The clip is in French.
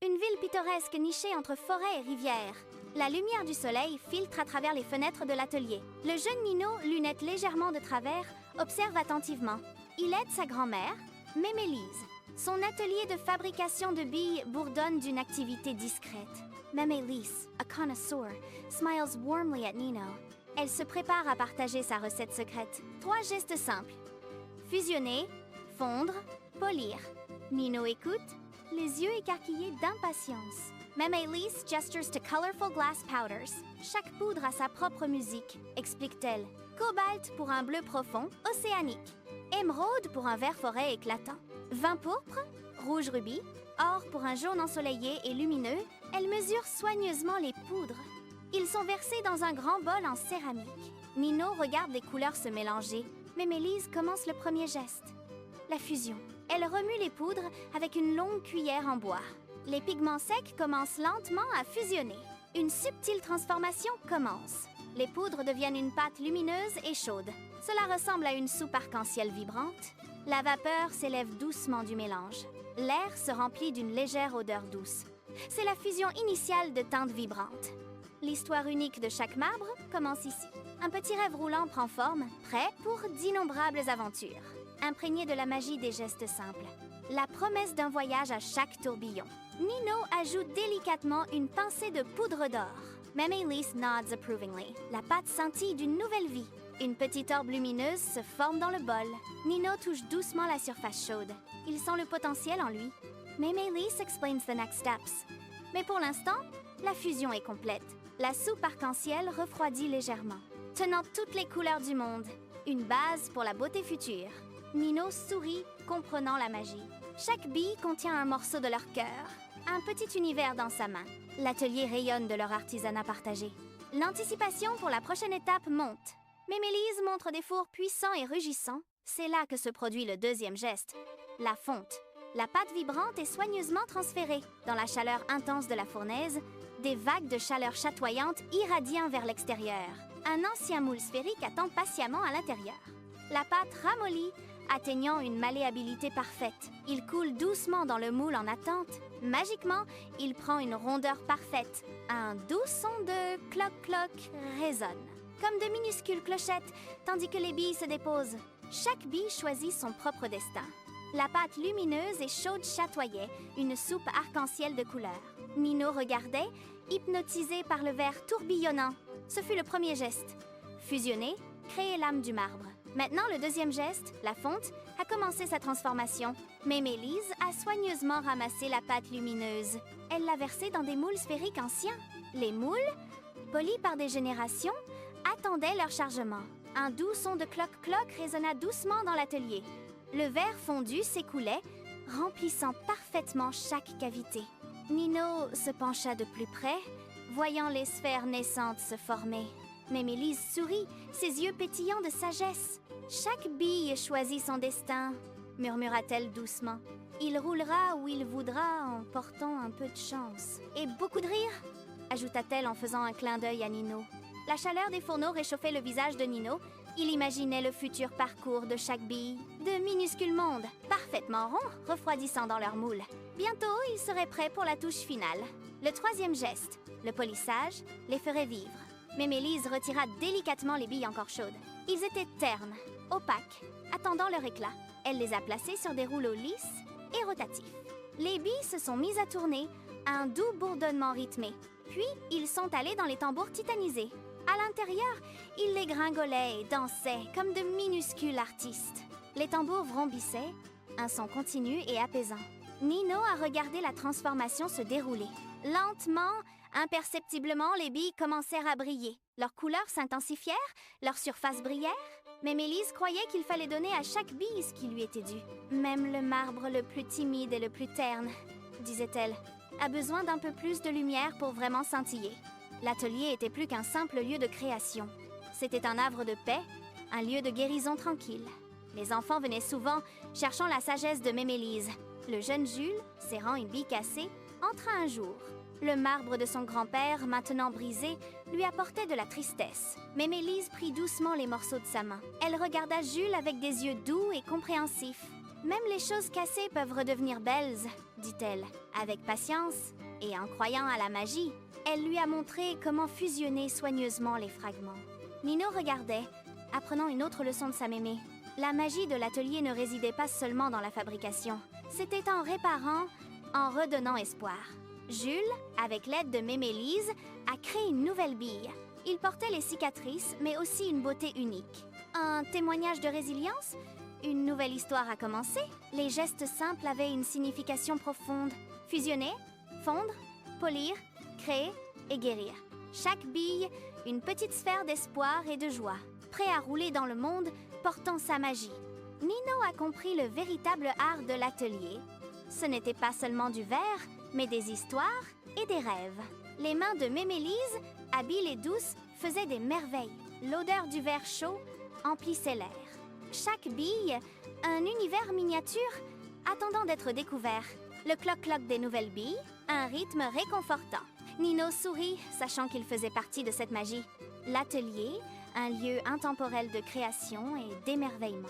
Une ville pittoresque nichée entre forêt et rivière. La lumière du soleil filtre à travers les fenêtres de l'atelier. Le jeune Nino, lunettes légèrement de travers, observe attentivement. Il aide sa grand-mère, Mémélise. Son atelier de fabrication de billes bourdonne d'une activité discrète. Mémélise, a connoisseur, smiles warmly at Nino. Elle se prépare à partager sa recette secrète. 3 gestes simples. Fusionner, fondre, polir. Nino écoute, les yeux écarquillés d'impatience. Mémélise gestures to colorful glass powders. Chaque poudre a sa propre musique, explique-t-elle. Cobalt pour un bleu profond, océanique. Émeraude pour un vert forêt éclatant. Vin pourpre, rouge rubis. Or pour un jaune ensoleillé et lumineux. Elle mesure soigneusement les poudres. Ils sont versés dans un grand bol en céramique. Nino regarde les couleurs se mélanger. Mémélise commence le premier geste. La fusion. Elle remue les poudres avec une longue cuillère en bois. Les pigments secs commencent lentement à fusionner. Une subtile transformation commence. Les poudres deviennent une pâte lumineuse et chaude. Cela ressemble à une soupe arc-en-ciel vibrante. La vapeur s'élève doucement du mélange. L'air se remplit d'une légère odeur douce. C'est la fusion initiale de teintes vibrantes. L'histoire unique de chaque marbre commence ici. Un petit rêve roulant prend forme, prêt pour d'innombrables aventures. Imprégné de la magie des gestes simples. La promesse d'un voyage à chaque tourbillon. Nino ajoute délicatement une pincée de poudre d'or. Mémélise nods approvingly. La pâte scintille d'une nouvelle vie. Une petite orbe lumineuse se forme dans le bol. Nino touche doucement la surface chaude. Il sent le potentiel en lui. Mémélise explains the next steps. Mais pour l'instant, la fusion est complète. La soupe arc-en-ciel refroidit légèrement, tenant toutes les couleurs du monde. Une base pour la beauté future. Nino sourit, comprenant la magie. Chaque bille contient un morceau de leur cœur. Un petit univers dans sa main. L'atelier rayonne de leur artisanat partagé. L'anticipation pour la prochaine étape monte. Mémélise montre des fours puissants et rugissants. C'est là que se produit le deuxième geste, la fonte. La pâte vibrante est soigneusement transférée. Dans la chaleur intense de la fournaise, des vagues de chaleur chatoyante irradient vers l'extérieur. Un ancien moule sphérique attend patiemment à l'intérieur. La pâte ramollit, atteignant une malléabilité parfaite. Il coule doucement dans le moule en attente. Magiquement, il prend une rondeur parfaite. Un doux son de cloc-cloc résonne, comme de minuscules clochettes, tandis que les billes se déposent. Chaque bille choisit son propre destin. La pâte lumineuse et chaude chatoyait, une soupe arc-en-ciel de couleurs. Nino regardait, hypnotisé par le verre tourbillonnant. Ce fut le premier geste. Fusionner, créer l'âme du marbre. Maintenant, le deuxième geste, la fonte, a commencé sa transformation. Mémélise a soigneusement ramassé la pâte lumineuse. Elle l'a versée dans des moules sphériques anciens. Les moules, polis par des générations, attendaient leur chargement. Un doux son de cloc-cloc résonna doucement dans l'atelier. Le verre fondu s'écoulait, remplissant parfaitement chaque cavité. Nino se pencha de plus près, voyant les sphères naissantes se former. Mémélise sourit, ses yeux pétillants de sagesse. « Chaque bille choisit son destin », murmura-t-elle doucement. « Il roulera où il voudra en portant un peu de chance. » « Et beaucoup de rire ?» ajouta-t-elle en faisant un clin d'œil à Nino. La chaleur des fourneaux réchauffait le visage de Nino. Il imaginait le futur parcours de chaque bille. De minuscules mondes, parfaitement ronds, refroidissant dans leur moule. Bientôt, ils seraient prêts pour la touche finale. Le troisième geste, le polissage, les ferait vivre. Mémélise retira délicatement les billes encore chaudes. Ils étaient ternes, opaques, attendant leur éclat. Elle les a placés sur des rouleaux lisses et rotatifs. Les billes se sont mises à tourner, un doux bourdonnement rythmé. Puis, ils sont allés dans les tambours titanisés. À l'intérieur, ils les gringolaient et dansaient comme de minuscules artistes. Les tambours vrombissaient, un son continu et apaisant. Nino a regardé la transformation se dérouler. Lentement, imperceptiblement, les billes commencèrent à briller. Leurs couleurs s'intensifièrent, leur surface brillèrent. Mémélise croyait qu'il fallait donner à chaque bille ce qui lui était dû. Même le marbre le plus timide et le plus terne, disait-elle, a besoin d'un peu plus de lumière pour vraiment scintiller. L'atelier était plus qu'un simple lieu de création. C'était un havre de paix, un lieu de guérison tranquille. Les enfants venaient souvent, cherchant la sagesse de Mémélise. Le jeune Jules, serrant une bille cassée, entra un jour. Le marbre de son grand-père, maintenant brisé, lui apportait de la tristesse. Mémélise prit doucement les morceaux de sa main. Elle regarda Jules avec des yeux doux et compréhensifs. Même les choses cassées peuvent redevenir belles, dit-elle, avec patience, et en croyant à la magie. Elle lui a montré comment fusionner soigneusement les fragments. Nino regardait, apprenant une autre leçon de sa mémé. La magie de l'atelier ne résidait pas seulement dans la fabrication. C'était en réparant, en redonnant espoir. Jules, avec l'aide de mémé Lise, a créé une nouvelle bille. Il portait les cicatrices, mais aussi une beauté unique. Un témoignage de résilience? Une nouvelle histoire a commencé. Les gestes simples avaient une signification profonde. Fusionner, fondre, polir, créer et guérir. Chaque bille, une petite sphère d'espoir et de joie, prêt à rouler dans le monde, portant sa magie. Nino a compris le véritable art de l'atelier. Ce n'était pas seulement du verre, mais des histoires et des rêves. Les mains de Mémélise, habiles et douces, faisaient des merveilles. L'odeur du verre chaud emplissait l'air. Chaque bille, un univers miniature attendant d'être découvert. Le cloc-cloc des nouvelles billes, un rythme réconfortant. Nino sourit, sachant qu'il faisait partie de cette magie. L'atelier, un lieu intemporel de création et d'émerveillement.